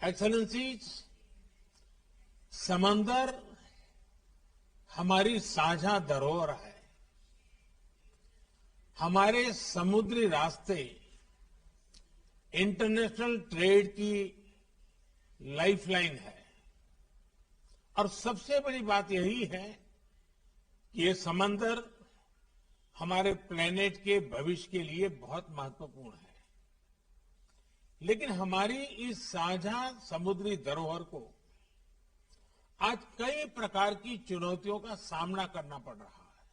Excellencies, समंदर हमारी साझा धरोहर है। हमारे समुद्री रास्ते इंटरनेशनल ट्रेड की लाइफलाइन है और सबसे बड़ी बात यही है कि ये समंदर हमारे प्लेनेट के भविष्य के लिए बहुत महत्वपूर्ण है। लेकिन हमारी इस साझा समुद्री धरोहर को आज कई प्रकार की चुनौतियों का सामना करना पड़ रहा है।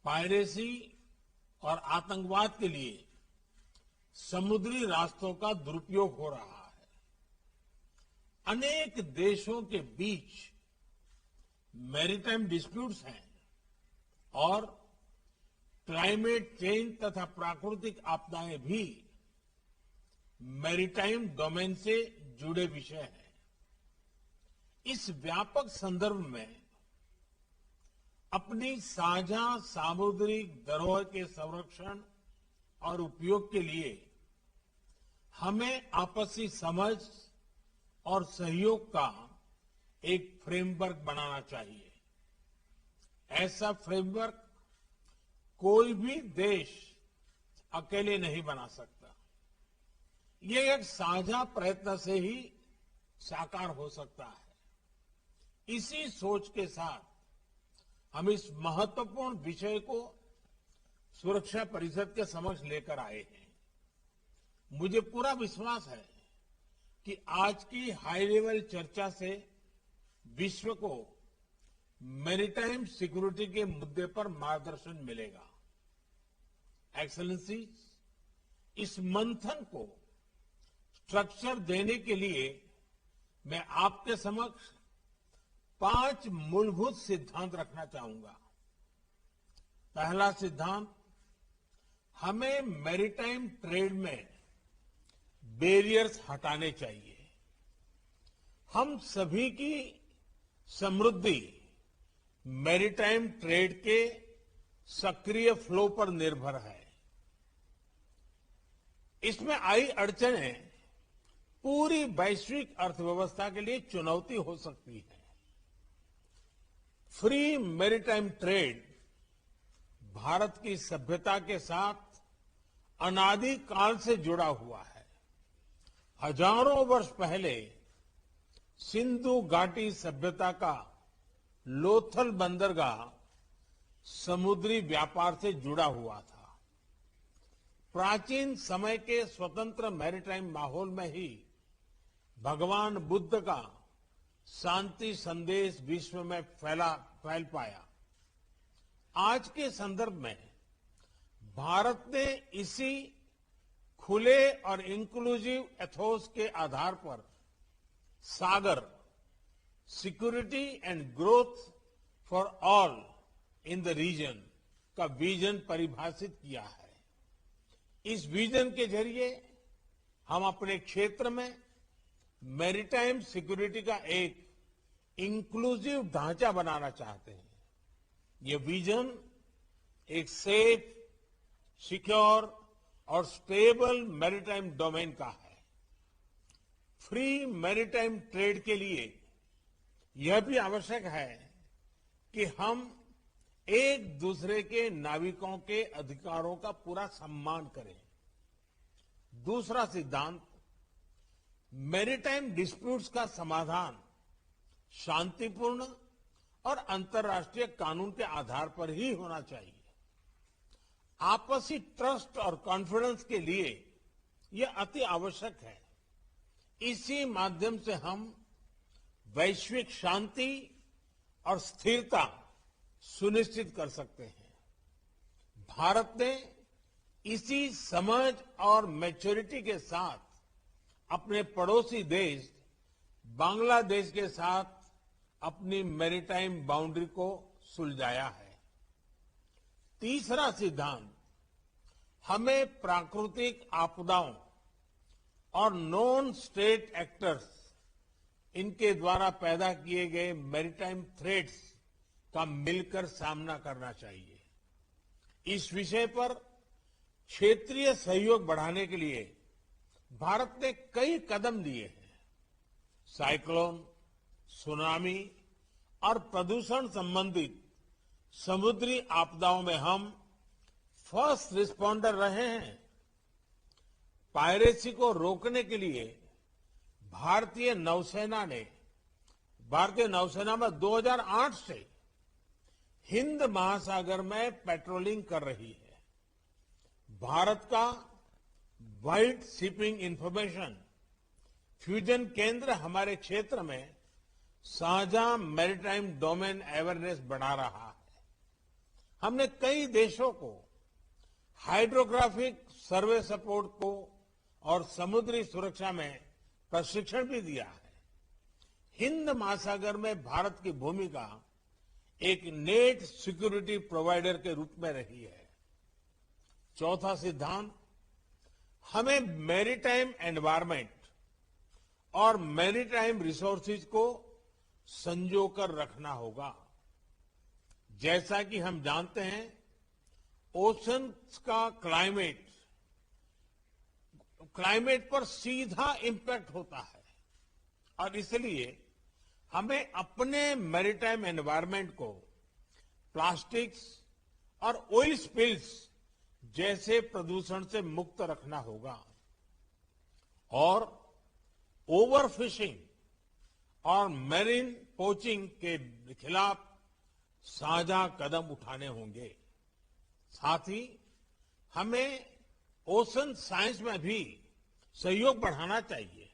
पायरेसी और आतंकवाद के लिए समुद्री रास्तों का दुरुपयोग हो रहा है। अनेक देशों के बीच मैरीटाइम डिस्प्यूट्स हैं और क्लाइमेट चेंज तथा प्राकृतिक आपदाएं भी मैरीटाइम डोमेन से जुड़े विषय हैं। इस व्यापक संदर्भ में अपनी साझा सामुद्रिक धरोहर के संरक्षण और उपयोग के लिए हमें आपसी समझ और सहयोग का एक फ्रेमवर्क बनाना चाहिए। ऐसा फ्रेमवर्क कोई भी देश अकेले नहीं बना सकता। ये एक साझा प्रयत्न से ही साकार हो सकता है। इसी सोच के साथ हम इस महत्वपूर्ण विषय को सुरक्षा परिषद के समक्ष लेकर आए हैं। मुझे पूरा विश्वास है कि आज की हाई लेवल चर्चा से विश्व को मैरीटाइम सिक्योरिटी के मुद्दे पर मार्गदर्शन मिलेगा। एक्सेलेंसी, इस मंथन को स्ट्रक्चर देने के लिए मैं आपके समक्ष 5 मूलभूत सिद्धांत रखना चाहूंगा। पहला सिद्धांत, हमें मैरीटाइम ट्रेड में बैरियर्स हटाने चाहिए। हम सभी की समृद्धि मैरीटाइम ट्रेड के सक्रिय फ्लो पर निर्भर है। इसमें आई अड़चनें पूरी वैश्विक अर्थव्यवस्था के लिए चुनौती हो सकती है। फ्री मैरीटाइम ट्रेड भारत की सभ्यता के साथ अनादिकाल से जुड़ा हुआ है। हजारों वर्ष पहले सिंधु घाटी सभ्यता का लोथल बंदरगाह समुद्री व्यापार से जुड़ा हुआ था। प्राचीन समय के स्वतंत्र मैरीटाइम माहौल में ही भगवान बुद्ध का शांति संदेश विश्व में फैल पाया। आज के संदर्भ में भारत ने इसी खुले और इंक्लूसिव एथोस के आधार पर SAGAR, security and growth for all in the region का विजन परिभाषित किया है। इस विजन के जरिए हम अपने क्षेत्र में मैरीटाइम सिक्योरिटी का एक इंक्लूसिव ढांचा बनाना चाहते हैं। ये विजन एक सेफ, सिक्योर और स्टेबल मैरीटाइम डोमेन का है। फ्री मैरीटाइम ट्रेड के लिए यह भी आवश्यक है कि हम एक दूसरे के नाविकों के अधिकारों का पूरा सम्मान करें। दूसरा सिद्धांत, मैरीटाइम डिस्प्यूट्स का समाधान शांतिपूर्ण और अंतर्राष्ट्रीय कानून के आधार पर ही होना चाहिए। आपसी ट्रस्ट और कॉन्फिडेंस के लिए यह अति आवश्यक है। इसी माध्यम से हम वैश्विक शांति और स्थिरता सुनिश्चित कर सकते हैं। भारत ने इसी समझ और मैच्योरिटी के साथ अपने पड़ोसी देश बांग्लादेश के साथ अपनी मैरीटाइम बाउंड्री को सुलझाया है। तीसरा सिद्धांत, हमें प्राकृतिक आपदाओं और नॉन स्टेट एक्टर्स, इनके द्वारा पैदा किए गए मैरीटाइम थ्रेट्स का मिलकर सामना करना चाहिए। इस विषय पर क्षेत्रीय सहयोग बढ़ाने के लिए भारत ने कई कदम लिए हैं। साइक्लोन, सुनामी और प्रदूषण संबंधित समुद्री आपदाओं में हम फर्स्ट रिस्पॉन्डर रहे हैं। पायरेसी को रोकने के लिए भारतीय नौसेना में 2008 से हिंद महासागर में पेट्रोलिंग कर रही है। भारत का वाइट शिपिंग इंफॉर्मेशन फ्यूजन केंद्र हमारे क्षेत्र में साझा मैरीटाइम डोमेन अवेयरनेस बढ़ा रहा है। हमने कई देशों को हाइड्रोग्राफिक सर्वे सपोर्ट को और समुद्री सुरक्षा में प्रशिक्षण भी दिया है। हिंद महासागर में भारत की भूमिका एक नेट सिक्योरिटी प्रोवाइडर के रूप में रही है। चौथा सिद्धांत, हमें मैरीटाइम एनवायरमेंट और मैरीटाइम रिसोर्सेज को संजोकर रखना होगा। जैसा कि हम जानते हैं, ओशंस का क्लाइमेट पर सीधा इंपैक्ट होता है और इसलिए हमें अपने मैरीटाइम एनवायरमेंट को प्लास्टिक्स और ऑयल स्पिल्स जैसे प्रदूषण से मुक्त रखना होगा और ओवरफिशिंग और मैरीन पोचिंग के खिलाफ साझा कदम उठाने होंगे। साथ ही हमें ओशन साइंस में भी सहयोग बढ़ाना चाहिए।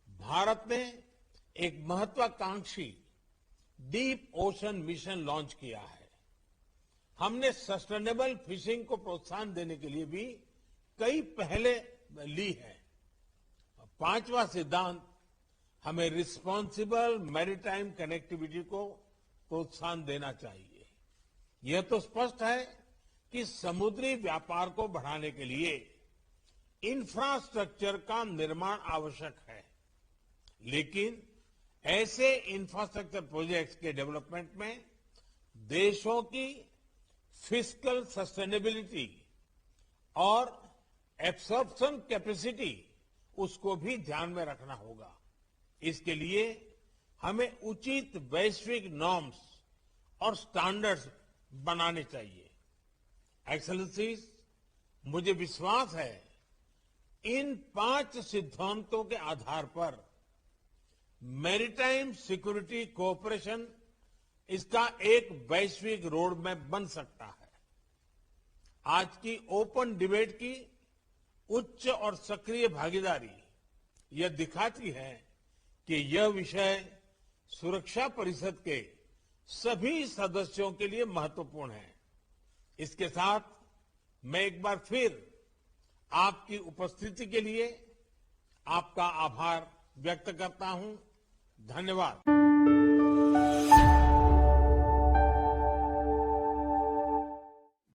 भारत ने एक महत्वाकांक्षी डीप ओशन मिशन लॉन्च किया है। हमने सस्टेनेबल फिशिंग को प्रोत्साहन देने के लिए भी कई पहले ली है। पांचवा सिद्धांत, हमें रिस्पॉन्सिबल मैरीटाइम कनेक्टिविटी को प्रोत्साहन देना चाहिए। यह तो स्पष्ट है कि समुद्री व्यापार को बढ़ाने के लिए इंफ्रास्ट्रक्चर का निर्माण आवश्यक है, लेकिन ऐसे इंफ्रास्ट्रक्चर प्रोजेक्ट्स के डेवलपमेंट में देशों की फिस्कल सस्टेनेबिलिटी और एब्सॉर्प्शन कैपेसिटी उसको भी ध्यान में रखना होगा। इसके लिए हमें उचित वैश्विक नॉर्म्स और स्टैंडर्ड्स बनाने चाहिए। एक्सेलेंसीज, मुझे विश्वास है इन 5 सिद्धांतों के आधार पर मैरीटाइम सिक्योरिटी कोऑपरेशन इसका एक वैश्विक रोड मैप बन सकता है। आज की ओपन डिबेट की उच्च और सक्रिय भागीदारी यह दिखाती है कि यह विषय सुरक्षा परिषद के सभी सदस्यों के लिए महत्वपूर्ण है। इसके साथ मैं एक बार फिर आपकी उपस्थिति के लिए आपका आभार व्यक्त करता हूं। धन्यवाद।